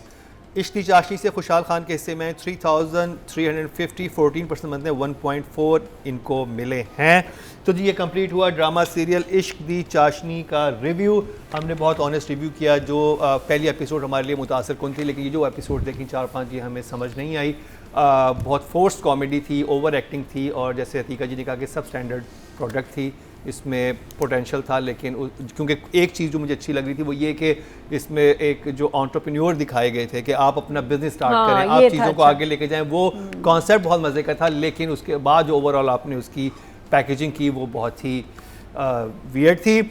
इश्क दी चाशनी से खुशहाल खान के हिस्से में 3,350 14% बनते हैं 1.4 इनको मिले हैं। तो जी ये कंप्लीट हुआ ड्रामा सीरियल इश्क दी चाशनी का रिव्यू। हमने बहुत ऑनेस्ट रिव्यू किया। जो पहली एपिसोड हमारे लिए मुतासर कौन थी, लेकिन ये जो एपिसोड देखी 4-5 ये हमें समझ नहीं आई। बहुत फोर्स्ड कॉमेडी थी, ओवर एक्टिंग थी, और जैसे अतीका जी ने कहा कि सब स्टैंडर्ड प्रोडक्ट थी। इसमें पोटेंशियल था, लेकिन क्योंकि एक चीज़ जो मुझे अच्छी लग रही थी वो ये कि इसमें एक जो एंटरप्रेन्योर दिखाए गए थे कि आप अपना बिजनेस स्टार्ट करें, आप चीज़ों को आगे लेके जाएं, वो कॉन्सेप्ट बहुत मज़े का था। लेकिन उसके बाद जो ओवरऑल आपने उसकी पैकेजिंग की वो बहुत ही वियर्ड थी।